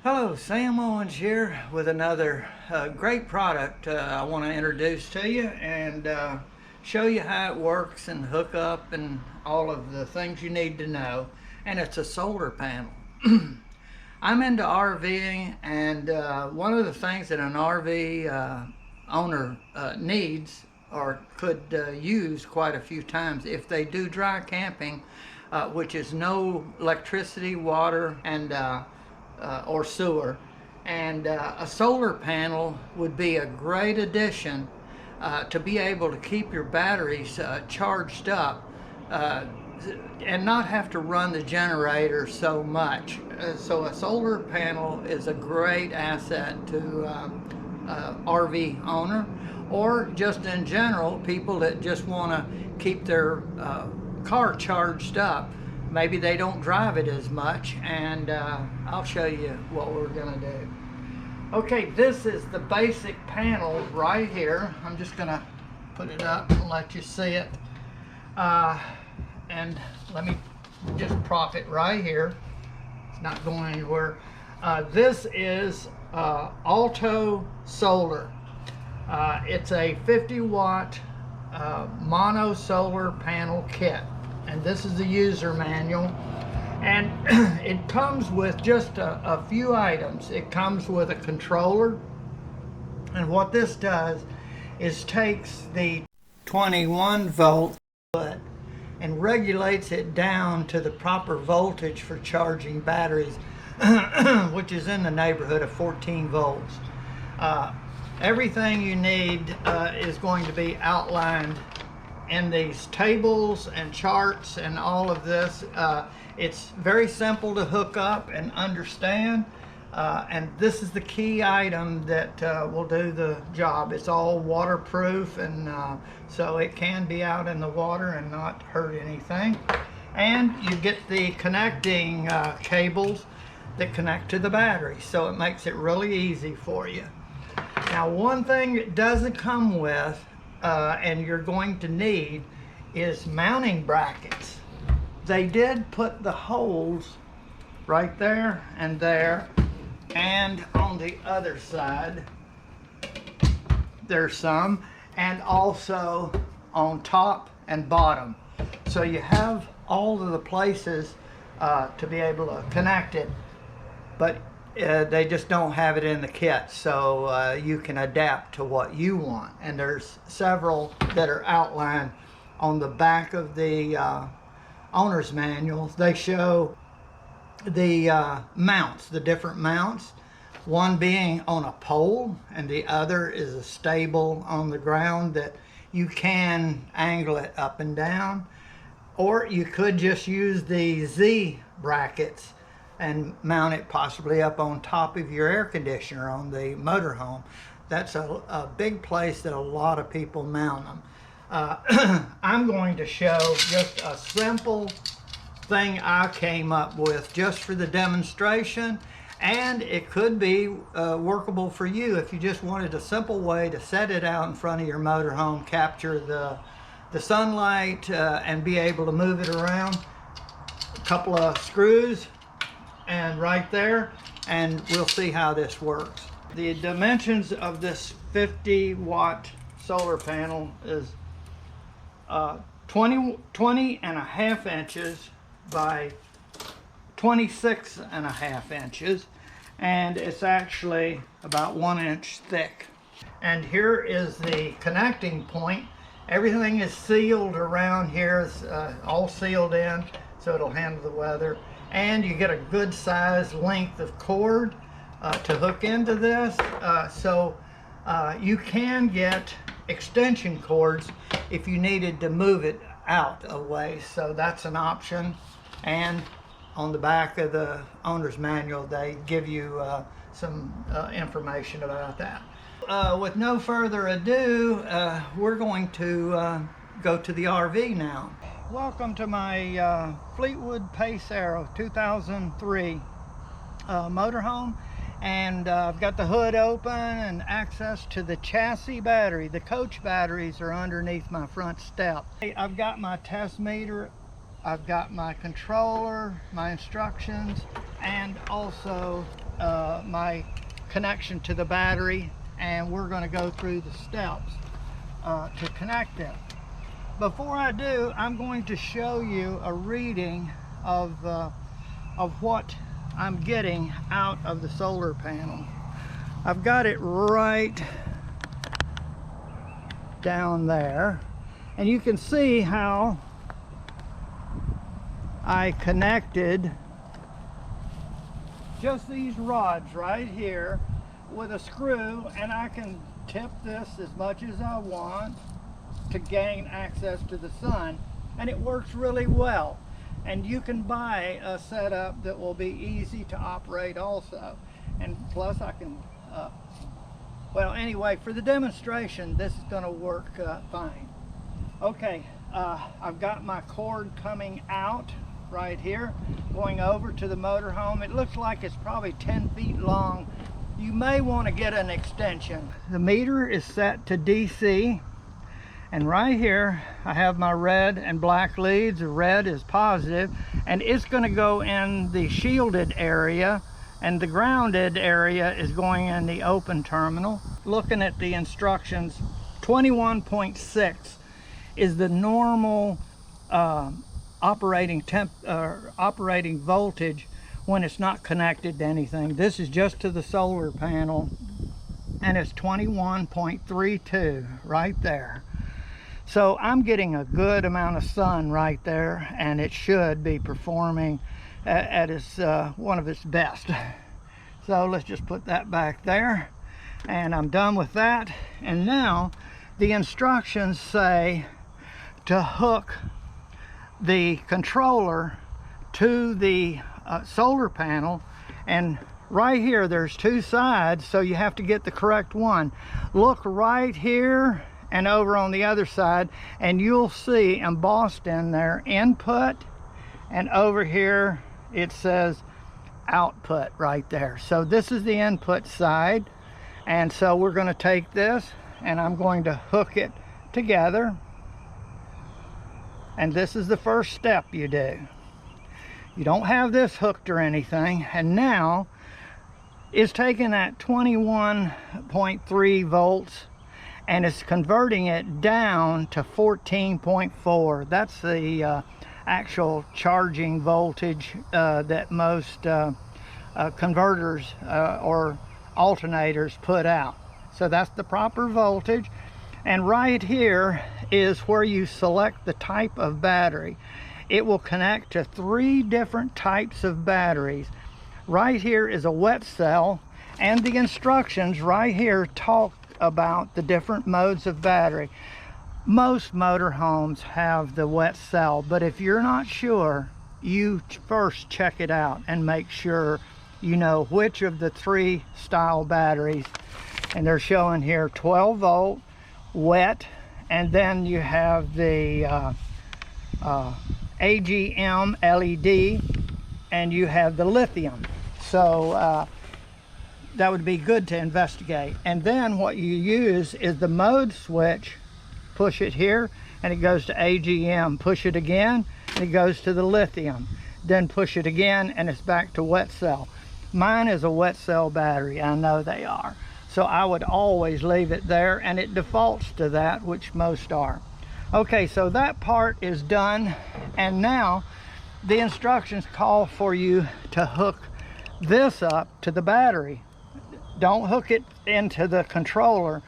Hello, Sam Owens here with another great product I want to introduce to you and show you how it works and hook up and all of the things you need to know. And it's a solar panel. I'm into RVing, and one of the things that an RV owner needs or could use quite a few times if they do dry camping, which is no electricity, water, and or sewer, and a solar panel would be a great addition to be able to keep your batteries charged up and not have to run the generator so much. So a solar panel is a great asset to RV owner, or just in general people that just want to keep their car charged up. Maybe they don't drive it as much, and I'll show you what we're gonna do. Okay, this is the basic panel right here. I'm just gonna put it up and let you see it. And let me just prop it right here. It's not going anywhere. This is Alto Solar. It's a 50-watt mono solar panel kit. And this is the user manual, and it comes with just a few items. It comes with a controller, and what this does is takes the 21 volt output and regulates it down to the proper voltage for charging batteries, which is in the neighborhood of 14 volts. Everything you need is going to be outlined in these tables and charts and all of this. It's very simple to hook up and understand, and this is the key item that will do the job. It's all waterproof, and so it can be out in the water and not hurt anything. And you get the connecting cables that connect to the battery, so it makes it really easy for you. Now, one thing it doesn't come with and you're going to need is mounting brackets. They did put the holes right there, and on the other side there's some, and also on top and bottom, so you have all of the places to be able to connect it, but they just don't have it in the kit, so you can adapt to what you want. And there's several that are outlined on the back of the owner's manuals. They show the mounts, the different mounts, one being on a pole and the other is a stable on the ground that you can angle it up and down, or you could just use the Z brackets and mount it possibly up on top of your air conditioner on the motorhome. That's a big place that a lot of people mount them. I'm going to show just a simple thing I came up with just for the demonstration, and it could be workable for you if you just wanted a simple way to set it out in front of your motorhome, capture the sunlight, and be able to move it around. A couple of screws and right there, and we'll see how this works. The dimensions of this 50-watt solar panel is 20 and a half inches by 26 and a half inches, and it's actually about 1 inch thick. And here is the connecting point. Everything is sealed around here, it's all sealed in so it'll handle the weather. And you get a good size length of cord to hook into this, so you can get extension cords if you needed to move it out a ways, so that's an option. And on the back of the owner's manual they give you some information about that. With no further ado, we're going to go to the RV now. Welcome to my Fleetwood Pace Arrow 2003 motorhome, and I've got the hood open and access to the chassis battery. The coach batteries are underneath my front step. I've got my test meter, I've got my controller, my instructions, and also my connection to the battery, and we're going to go through the steps to connect them. Before I do, I'm going to show you a reading of what I'm getting out of the solar panel. I've got it right down there, and you can see how I connected just these rods right here with a screw, and I can tip this as much as I want to gain access to the sun, and it works really well. And you can buy a setup that will be easy to operate also, and plus I can well, anyway, for the demonstration this is going to work fine. Okay, I've got my cord coming out right here, going over to the motorhome. It looks like it's probably 10 feet long. You may want to get an extension. The meter is set to DC, and right here I have my red and black leads. The red is positive, and it's going to go in the shielded area, and the grounded area is going in the open terminal. Looking at the instructions, 21.6 is the normal operating voltage when it's not connected to anything. This is just to the solar panel, and it's 21.32 right there. So I'm getting a good amount of sun right there, and it should be performing at its one of its best. So let's just put that back there, and I'm done with that. And now the instructions say to hook the controller to the solar panel, and right here there's two sides, so you have to get the correct one. Look right here and over on the other side, and you'll see embossed in there input, and over here it says output right there. So this is the input side, and so we're going to take this and I'm going to hook it together, and this is the first step you do. You don't have this hooked or anything, and now it's taking that 21.3 volts and it's converting it down to 14.4. That's the actual charging voltage that most converters or alternators put out. So that's the proper voltage. And right here is where you select the type of battery. It will connect to 3 different types of batteries. Right here is a wet cell, and the instructions right here talk about the different modes of battery. Most motorhomes have the wet cell, but if you're not sure, you first check it out and make sure you know which of the 3 style batteries. And they're showing here 12 volt wet, and then you have the AGM LED, and you have the lithium. So that would be good to investigate. And then what you use is the mode switch. Push it here and it goes to AGM. Push it again and it goes to the lithium. Then push it again and it's back to wet cell. Mine is a wet cell battery, I know they are. So I would always leave it there, and it defaults to that, which most are. Okay, so that part is done, and now the instructions call for you to hook this up to the battery. Don't hook it into the controller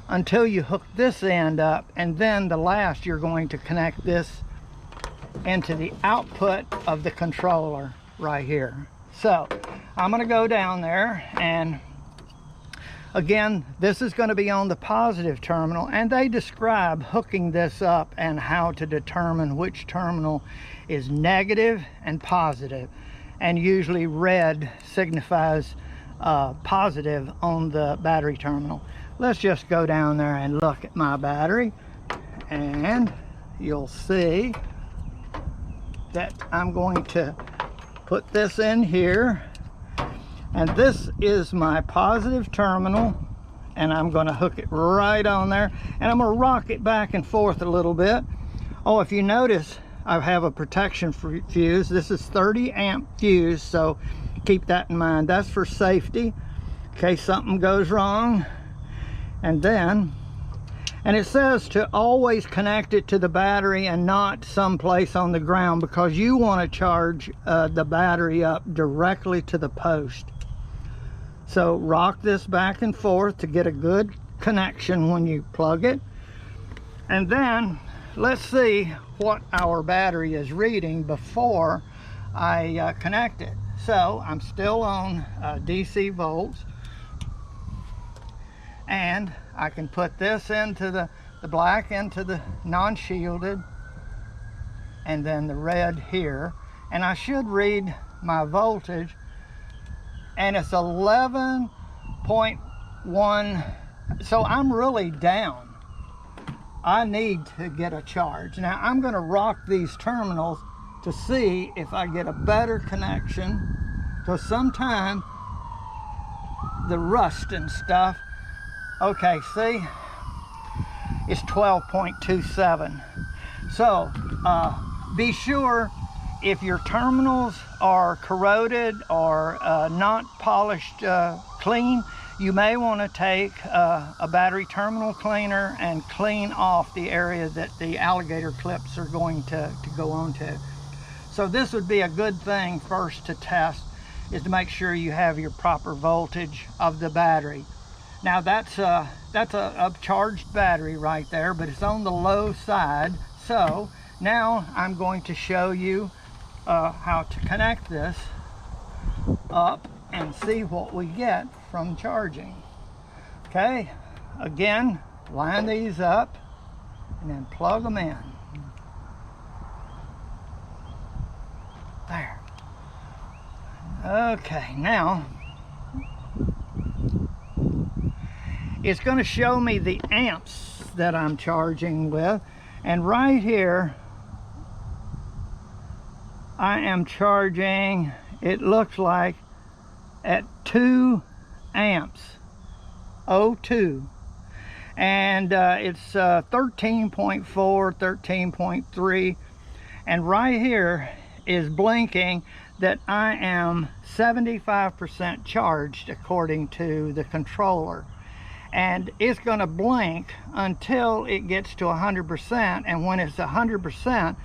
until you hook this end up, and then the last you're going to connect this into the output of the controller right here. So I'm going to go down there, and again, this is going to be on the positive terminal, and they describe hooking this up and how to determine which terminal is negative and positive, and usually red signifies positive on the battery terminal. Let's just go down there and look at my battery, and you'll see that I'm going to put this in here, and this is my positive terminal, and I'm going to hook it right on there, and I'm going to rock it back and forth a little bit. Oh, if you notice, I have a protection fuse. This is 30 amp fuse, so keep that in mind. That's for safety in case something goes wrong. And then, and it says to always connect it to the battery and not someplace on the ground, because you want to charge the battery up directly to the post. So rock this back and forth to get a good connection when you plug it. And then let's see what our battery is reading before I connect it. So I'm still on DC volts, and I can put this into the black into the non-shielded, and then the red here, and I should read my voltage, and it's 11.1. So I'm really down. I need to get a charge. Now I'm going to rock these terminals to see if I get a better connection, because sometimes the rust and stuff. Okay, see, it's 12.27. So be sure, if your terminals are corroded or not polished clean, you may want to take a battery terminal cleaner and clean off the area that the alligator clips are going to go onto. So this would be a good thing first to test, is to make sure you have your proper voltage of the battery. Now that's a charged battery right there, but it's on the low side. So now I'm going to show you how to connect this up and see what we get from charging. Okay, again, line these up and then plug them in. There. Okay, now it's going to show me the amps that I'm charging with, and right here I am charging, it looks like, at 2 amps, 0.2, and it's 13.4, 13.3, and right here is blinking that I am 75% charged according to the controller. And it's going to blink until it gets to 100%, and when it's 100%,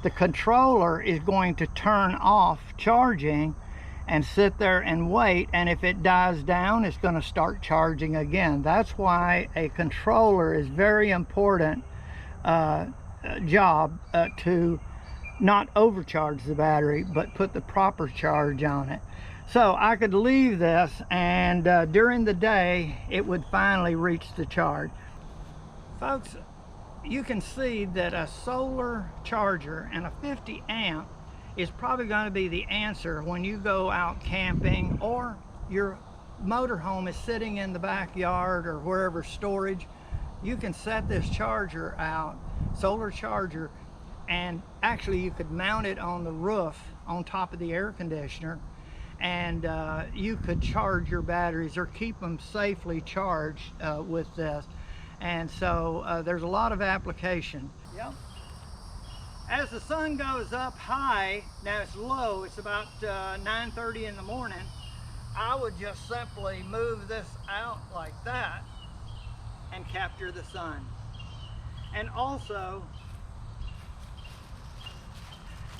the controller is going to turn off charging and sit there and wait, and if it dies down, it's going to start charging again. That's why a controller is very important job to not overcharge the battery, but put the proper charge on it. So I could leave this, and during the day it would finally reach the charge. Folks, you can see that a solar charger and a 50 amp is probably going to be the answer when you go out camping, or your motorhome is sitting in the backyard or wherever storage. You can set this charger out, solar charger, and actually you could mount it on the roof on top of the air conditioner, and you could charge your batteries or keep them safely charged with this. And so there's a lot of application. Yep. As the sun goes up high, now it's low, it's about 9:30 in the morning, I would just simply move this out like that and capture the sun. And also,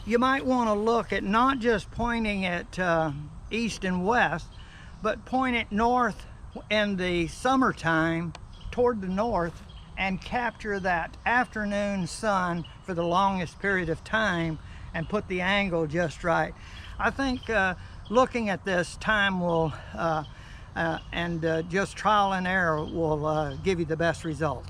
you might want to look at not just pointing at east and west, but point it north in the summertime toward the north and capture that afternoon sun for the longest period of time and put the angle just right. I think looking at this time will and just trial and error will give you the best result.